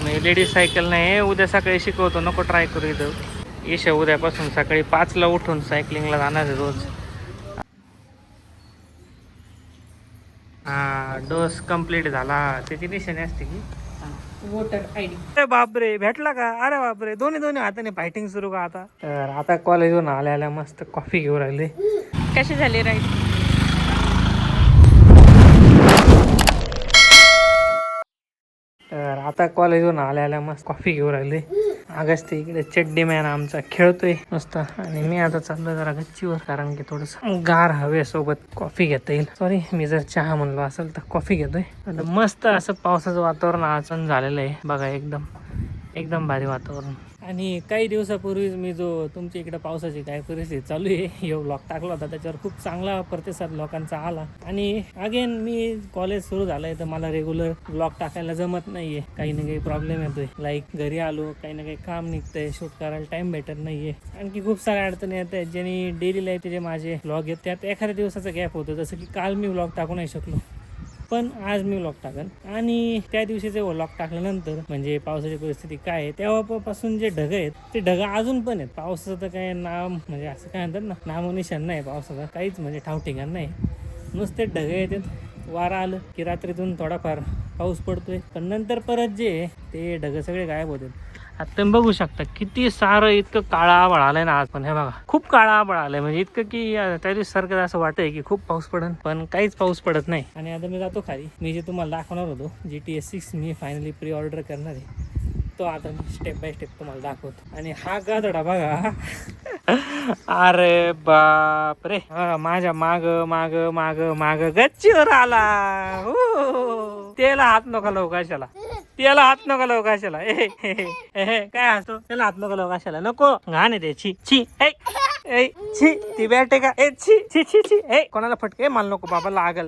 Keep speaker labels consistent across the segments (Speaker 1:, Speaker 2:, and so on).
Speaker 1: मी ladies cycle नाही, उद्या सकाळी शिकवतो, नको ट्राय करू इथं. ईशा उद्यापासून सकाळी 5ला उठून सायकलिंगला जाणार आहे रोज. हा, डोस कंप्लीट झाला, त्याची निशाणी असते की
Speaker 2: वोटर आयडी.
Speaker 1: अरे बापरे, भेटला का? अरे बापरे, दोन्ही हाताने फायटिंग सुरू का आता? तर आता कॉलेजवरून आल्या मस्त कॉफी घेऊन राहिले.
Speaker 2: कशी झाली राईड?
Speaker 1: तर आता कॉलेजवरून आल्या मस्त कॉफी घेऊन राहिले. अगस्त इकडे चड्डी मॅन आमचा खेळतोय मस्त, आणि मी आता चाललो जरा गच्चीवर, कारण की थोडस गार हवेसोबत कॉफी घेता येईल. सॉरी, मी जर चहा म्हणलो असेल तर कॉफी घेतोय. मस्त असं पावसाचं वातावरण आज झालेलं आहे बघा, एकदम भारी वातावरण. आणि काही दिवसापूर्वीच मी जो तुमच्या इकडे पावसाची काय परिस्थिती चालू आहे हे व्लॉग टाकला होता, त्याच्यावर खूप चांगला प्रतिसाद लोकांचा आला. आणि अगेन मी कॉलेज सुरू झालंय तर मला रेग्युलर व्लॉग टाकायला जमत नाहीये, काही ना काही प्रॉब्लेम येतोय. लाईक घरी आलो, काही ना काही काम निघतंय, शूट करायला टाइम भेटत नाहीये, आणखी खूप साऱ्या अडचणी येत आहेत ज्यांनी डेली लाईफचे जे माझे व्लॉग आहेत त्यात एखाद्या दिवसाचा गॅप होतो. जसं की काल मी व्लॉग टाकू नाही शकलो, पण आज मी व्लॉग टाकेन. आणि त्या दिवशीचे व्लॉग टाकल्यानंतर म्हणजे पावसाची परिस्थिती काय आहे तेव्हापासून जे ढग आहेत ते ढग अजून पण आहेत. पावसाचं तर काय नाम म्हणजे असं काय म्हणतात ना, नामोनिशाण नाही पावसाचा, काहीच म्हणजे ठाव ठिकाण नाही. नुसते ढग येतात, वारा आलं की रात्रीतून थोडाफार पाऊस पडतोय, पण नंतर परत जे ते ढग सगळे गायब होतात. आता तुम्ही बघू शकता किती सारं इतकं काळा आभाळ आलंय ना आज. पण हे बघा, खूप काळा आभाळ आलाय, म्हणजे इतकं की त्या दिवशी सारखं असं वाटतंय की खूप पाऊस पडेल, पण काहीच पाऊस पडत नाही. आणि आता मी जातो खाली. मी जे तुम्हाला दाखवणार होतो GTA 6 मी फायनली प्री ऑर्डर करणार आहे, तो आता मी स्टेप बाय स्टेप तुम्हाला दाखवतो. आणि हा गाधडा बघा अरे बाप रे, माझ्या माग माग माग माग गच्चीवर आला. त्याला हात नका लावू कशाला, त्याला हात नका लावू कशाला. काय असतो त्याला हात नका लावू कशाला, नको घाण आहे त्याची. छी छी, ती बॅट आहे का? छी छी छी छी, कोणाला फटके? मला नको बाबा, लागल.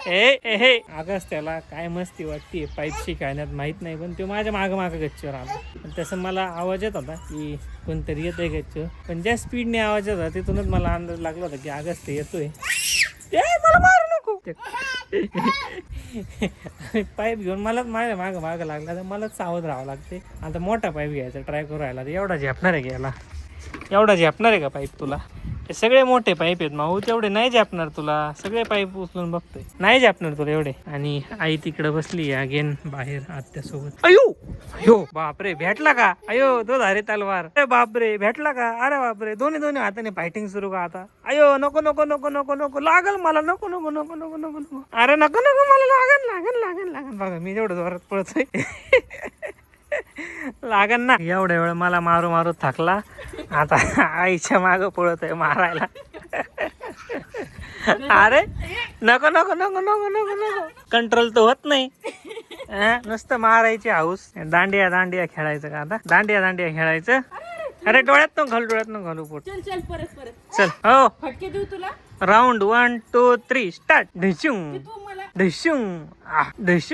Speaker 1: अगस त्याला काय मस्ती वाटते पाईप शिकायण्यात माहित नाही, पण तो माझ्या माग गच्चीवर आला. तसं मला आवाज येत होता की कोणतरी येतोय गच्चीवर, पण ज्या स्पीडने आवाज येत होता तिथूनच मला अंदाज लागला होता की अगस ते येतोय. मला मारू नको. पाईप घेऊन मलाच माझ्या माग लागला, तर मलाच सावध राहावं लागते. आता मोठा पाईप घ्यायचा ट्राय करू राहिला. एवढा झेपणार आहे घ्यायला? एवढा झेपणार आहे का पाईप तुला? ते सगळे मोठे पाईप आहेत माऊ, तेवढे नाही झेपणार तुला. सगळे पाईप उचलून बघतोय, नाही झेपणार तुला एवढे. आणि आई तिकडे बसली अगेन बाहेर आत्यासोबत. अयो बापरे, भेटला का? अयो तो धारे तलवार. अरे बापरे, भेटला का? अरे बापरे, दोन्ही हाताने फायटिंग सुरू का आता? अयो नको नको नको नको नको, लागल मला, नको नको नको नको नको नको, अरे नको नको, मला लागन लागन लागन लागन. बघा मी जेवढं जोरात पळतोय लागन ना. एवढ्या वेळ मला मारू मारू थकला, आता आईच्या माग पळत आहे मारायला. अरे नको नको नको नको नको नको, कंट्रोल तर होत नाही. नुसतं मारायची हाऊस. दांडिया खेळायचं का आता? दांडिया खेळायचं. अरे डोळ्यात न घालू पोट.
Speaker 2: चल परत
Speaker 1: चल हो,
Speaker 2: फटके देऊ तुला.
Speaker 1: Round 1 2 3 start. ढिशुंग
Speaker 2: तू मला
Speaker 1: ढिशुंग,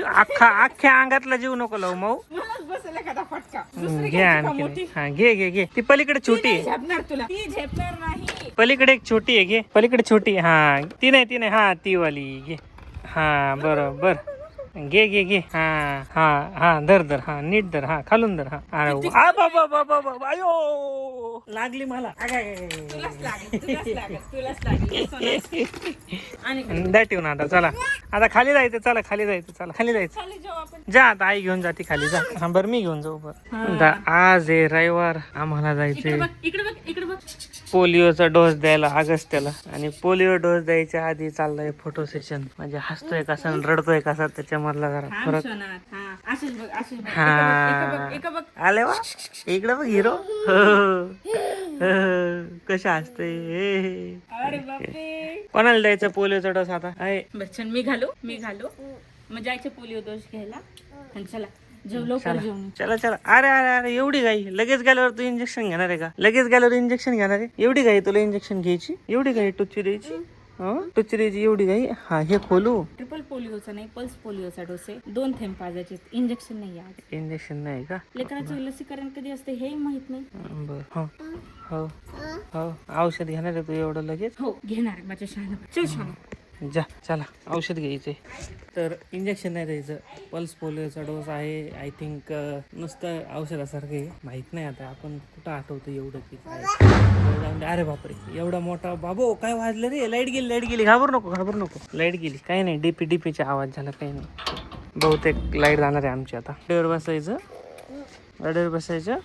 Speaker 1: अख्ख्या अंगातला जीव नको लावू माऊ.
Speaker 2: मलाच बसेल एखादा फटका.
Speaker 1: घे आणखी, हा घे. ती पलीकडे छोटी आहे,
Speaker 2: झेपणार तुला, ती झेपणार नाही.
Speaker 1: पलीकडे एक छोटी आहे, घे पलीकडे छोटी. हा ती नाही, हा ती वाली घे. हा बरोबर, घे. हा धर, हा नीट धर, हा खालून धर. हा अरे बाबा, अयो लागली मला. द्या ठेवून. आता चला, आता खाली जायचं. चला खाली जायचं. जा आता, आई घेऊन जाते खाली, जा. हा बरं, मी घेऊन जाऊ. बरं, आज आहे रविवार, आम्हाला जायचंय
Speaker 2: इकडे बघ.
Speaker 1: पोलिओचा डोस द्यायला अगस्त्याला. आणि पोलिओ डोस द्यायच्या आधी चाललंय फोटो सेशन. म्हणजे हसतोय कसा रडतोय कसा त्याच्यामधला जरा फरक. हा आले वा, इकडे बघ हिरो कशा हसतोय. कोणाला द्यायचा पोलिओचा डोस आता? आहे
Speaker 2: बच्चन, मी घालू मग जायचे पोलिओ डोस घ्यायला. आणि चला
Speaker 1: चला. अरे एवढी घाई? लगेच गेल्यावर तू इंजेक्शन घेणार आहे का? एवढी घाई तुला इंजेक्शन घ्यायची? एवढी घाई टुच्ची द्यायची? एवढी घाई? हा हे खोलू.
Speaker 2: ट्रिपल पोलिओचा नाही, पल्स पोलिओचा डोस आहे. 2 थेंब पाजायचे. इंजेक्शन नाही का? लेकरांचं लसीकरण कधी असते हे माहित नाही.
Speaker 1: बरं, हो औषध घेणार आहे तू एवढं लगेच?
Speaker 2: हो घेणार आहे माझ्या शहाणा. चल शहाणा.
Speaker 1: जा चला औषध घ्यायचे. तर इंजेक्शन नाही द्यायचं, पल्स पोलिओचा डोस आहे. आय थिंक नुसतं औषधासारखं आहे, माहीत नाही आता आपण कुठं आठवतं एवढं की काय. जाऊन दे. अरे बापरे, एवढा मोठा बाबू काय वाजलं रे? लाईट गेली. घाबरू नको. लाईट गेली. काही नाही, डीपीचा आवाज झाला, काही नाही. बहुतेक लाईट जाणार आहे आमची आता. गाडीवर बसायचं.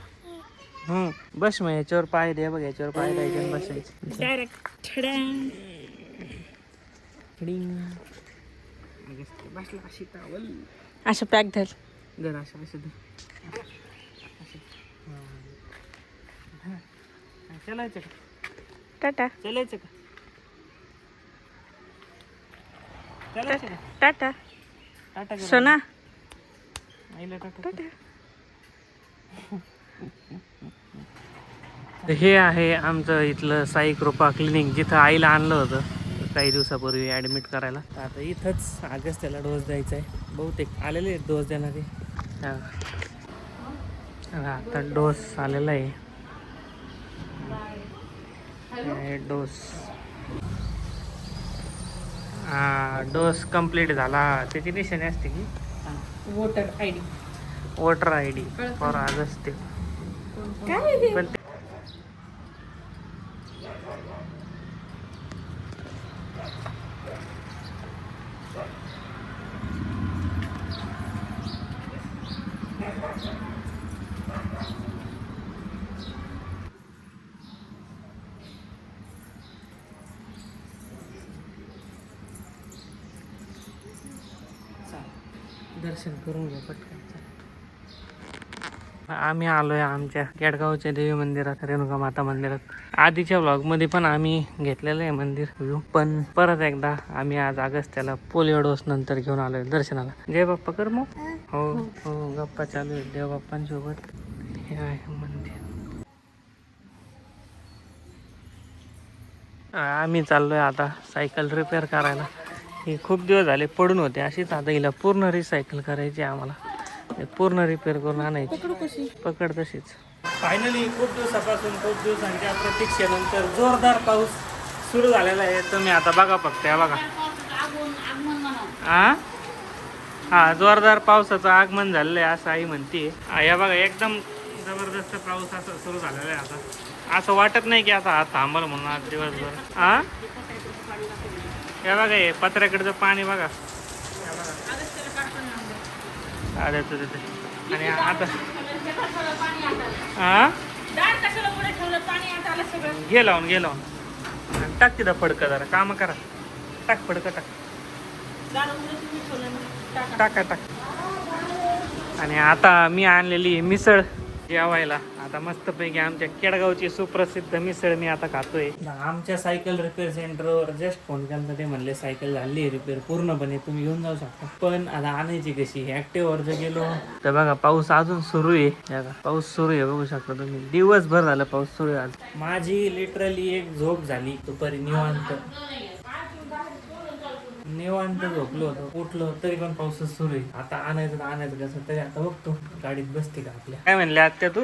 Speaker 1: बस मग याच्यावर पाय द्या, बघ याच्यावर पाय द्यायचे बसायचं डायरेक्ट. बसला अशी टावल
Speaker 2: असं पॅक धर.
Speaker 1: जरा असं चलायचं का?
Speaker 2: टाटा
Speaker 1: चलायचं का? चलायचं का?
Speaker 2: टाटा
Speaker 1: टाटा करा.
Speaker 2: सोना
Speaker 1: आईला टाटा.
Speaker 2: टाटा.
Speaker 1: हे आहे आमचं इथलं साई कृपा क्लिनिक, जिथं आईला आणलं होतं काही दिवसापूर्वी ॲडमिट करायला. आता इथंच ऑगस्टला डोस द्यायचा आहे. बहुतेक आलेले डोस देणारे. आता डोस आलेला आहे. डोस डोस कंप्लीट झाला. त्याची निशाणी असते की voter I D for August. पण दर्शन करून घ्या पटकन. आम्ही आलोय आमच्या केडगावच्या देवी मंदिरात, रेणुका माता मंदिरात. आधीच्या व्लॉगमध्ये पण आम्ही घेतलेलं आहे मंदिर व्ह्यू, पण परत एकदा आम्ही आज ऑगस्टला पोलिओ डोस नंतर घेऊन आलोय दर्शनाला. जय बाप्पा कर मग. हो गप्पा चालू आहे देव बाप्पांसोबत. हे आहे मंदिर. आम्ही चाललोय आता सायकल रिपेअर करायला. ही खूप दिवस झाले पडून होते अशीच. आता हिला पूर्ण रिसायकल करायची आम्हाला, पूर्ण रिपेअर करून आणायची. पकड तशीच. फायनली खूप दिवसांच्या प्रतीक्षेनंतर जोरदार पाऊस सुरू झालेला आहे. तुम्ही आता बघा फक्त, या बघा. हा जोरदार पावसाचं आगमन झालेलं आहे असं आई म्हणते. या बघा एकदम जबरदस्त पाऊस असं सुरू झालेला आहे. आता असं वाटत नाही की आता हा थांबल म्हणून आज दिवसभर. हे बघा हे पत्र्याकडचं पाणी बघा. अरे आणि आता घे लावून टाक तिथं फडकं. जरा काम करा. टाक फडकं टाक. आणि आता मी आणलेली मिसळ जेवायला. आता मस्तपैकी आमच्या केडगावची सुप्रसिद्ध मिसळ मी आता खातोय. आमच्या सायकल रिपेअर सेंटरवर जस्ट फोन केला, ते म्हणले सायकल झाली रिपेअर पूर्णपणे, तुम्ही घेऊन जाऊ शकता. पण आता आणायची कशी? ऍक्टिव्हवर जर गेलो तर बघा पाऊस अजून सुरू आहे. पाऊस सुरू आहे बघू शकता तुम्ही. दिवसभर झाला पाऊस सुरू आहे आज. माझी लिटरली एक झोप झाली दुपारी निवांत झोपलो होतो. उठलो तरी पण पाऊसच सुरू आहे. आता आणायचं कसं तरी. आता बघतो गाडीत बसते का आपल्या. काय म्हणले आत्या तू?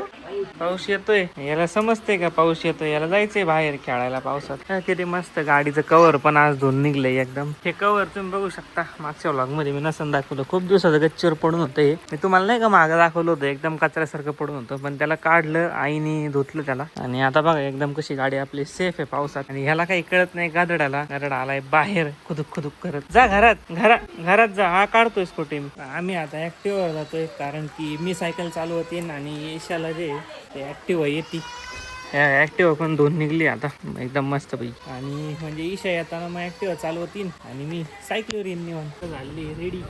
Speaker 1: पाऊस येतोय, याला समजते का पाऊस येतोय? याला जायचंय बाहेर खेळायला पावसात. किती मस्त. गाडीचं कव्हर पण आज धुवून निघलंय एकदम. हे कव्हर तुम्ही बघू शकता. मागच्या व्लॉग मध्ये मी नसन दाखवलं. खूप दिवसाचं गच्चीवर पडून होतं हे. मी तुम्हाला नाही का मागं दाखवलं होतं, एकदम कचऱ्यासारखं पडून होतं. पण त्याला काढलं आईने, धुतलं त्याला. आणि आता बघा एकदम कशी गाडी आपली सेफ आहे पावसात. आणि ह्याला काही कळत नाही. गादड आलाय बाहेर खुदुक करत. जा घरात जा. हा काढतोय स्कूटी. आम्ही आता ऍक्टिव्हवर जातोय कारण की मी सायकल चालवते आणि ईशाला जे ते ऍक्टिव्ह येते. ऍक्टिव्ह पण धुवून निघली आता एकदम मस्त पैकी. आणि म्हणजे ईशा येताना मग ऍक्टिव्ह चालवतीन आणि मी सायकलवर येईन. निवांत झाली रेडी.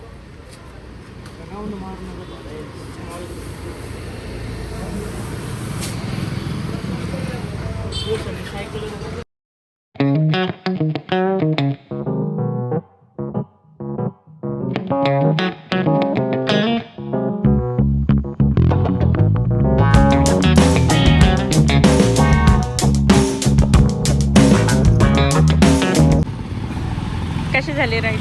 Speaker 2: कशी झाली राईड?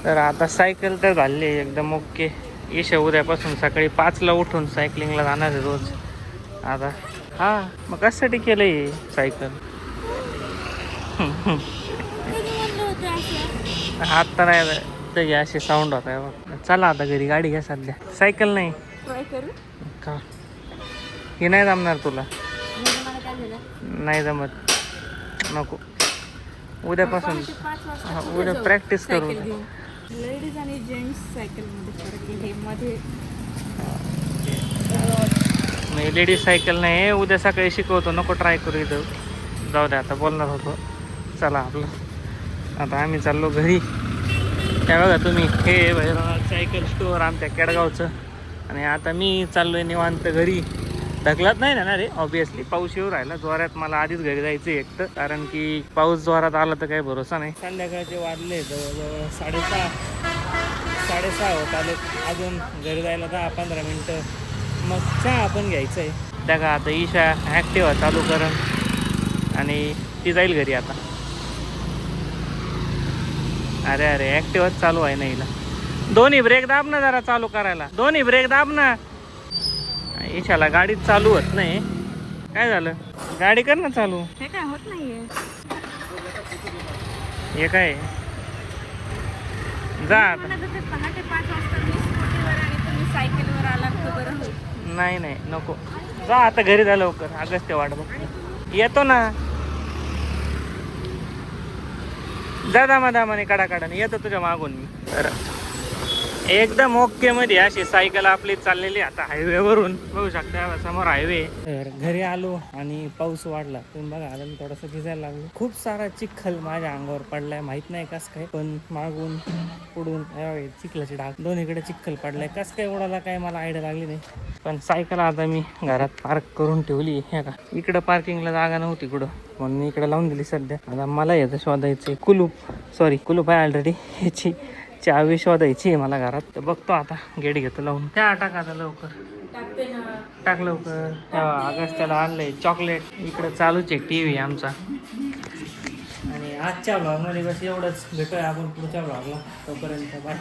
Speaker 1: तर आता सायकल तर झाली आहे एकदम ओके. ईशा उद्यापासून सकाळी 5ला उठून सायकलिंगला जाणार आहे रोज. आता हा मग कशासाठी केलं आहे सायकल? आता नाही तर असे साऊंड होत आहे बघ. चला आता घरी, गाडी घ्या सध्या. सायकल नाही
Speaker 2: ट्राय करू
Speaker 1: का? हे नाही जमणार तुला?
Speaker 2: मला काय झालं
Speaker 1: नाही जमत, नको. उद्यापासून हा, उद्या प्रॅक्टिस करू.
Speaker 2: लेडीज आणि जेंट्स सायकल मध्ये फरक आहे. हे मध्ये
Speaker 1: नाही लेडीज सायकल नाही, उद्या सकाळी शिकवतो. नको ट्राय करू इथं, जाऊ दे. आता बोलणार होतो. चला आपलं आता आम्ही चाललो घरी. त्या बघा तुम्ही, हे भैरवनाथ सायकल स्टोअर आमच्या केडगावचं. आणि आता मी चाललोय निवांत घरी. ढकलत नाही ना रे, ऑब्विसली पाऊस येऊ राहिला जोरात. मला आधीच घरी जायचं एक तर, कारण की पाऊस जोरात आला तर काही भरोसा नाही. संध्याकाळचे वाजले जवळजवळ 6:30 होत आले. अजून घरी जायला 10-15 मिनटं. मग चहा पण घ्यायचं आहे. त्या का आता ईशा ॲक्टिवा चालू करण आणि ती जाईल घरी आता. अरे ॲक्टिवाच चालू आहे ना हिला. दोन्ही ब्रेक दाब ना जरा चालू करायला. दोन्ही ब्रेक दाब ना. ईशाला गाडीत चालू होत नाही. काय झालं? गाडी कर ना चालू.
Speaker 2: हे काय होत नाहीये.
Speaker 1: हे काय जा आता.
Speaker 2: मला जर पहाटे 5 वाजता मी स्कूटीवर आणि तुम्ही सायकलवर आलात तर बरं होईल.
Speaker 1: नाही नको. जा आता घरी जा लवकर. अगस्त्य वाट बघ. येतो ना. जा दामाने काढाने येतो तुझ्या मागून मी. तर एकदम ओके मध्ये अशी सायकल आपली चाललेली आता हायवेवरून. बघू शकता समोर हायवे. तर घरी आलो आणि पाऊस वाढला. तुम्ही बघा आता मी थोडंसं भिजायला लागलो. खूप सारा चिखल माझ्या अंगावर पडलाय. माहित नाही कस काय, पण मागून पुढून चिखलाची डाग दोन्हीकडे चिखल पडलाय. कस काय उडाला काय मला आयडिया लागली नाही. पण सायकल आता मी घरात पार्क करून ठेवली. हे का इकडं पार्किंगला जागा नव्हती कुठं, म्हणून मी इकडे लावून दिली सध्या. आता मला येतं शोधायचं कुलूप आहे ऑलरेडी. ह्याची चावी शोधायची आहे मला घरात. तर बघतो आता, गेट घेतो लावून. त्या टाका आता लवकर.
Speaker 2: टाकते ना.
Speaker 1: टाक लवकर. अगस्त्याला आणलंय चॉकलेट. इकडं चालूच आहे TV आमचा. आणि आजच्या ब्लॉगमध्ये बस एवढंच. भेटूया आपण पुढच्या ब्लॉगला. तोपर्यंत बाय.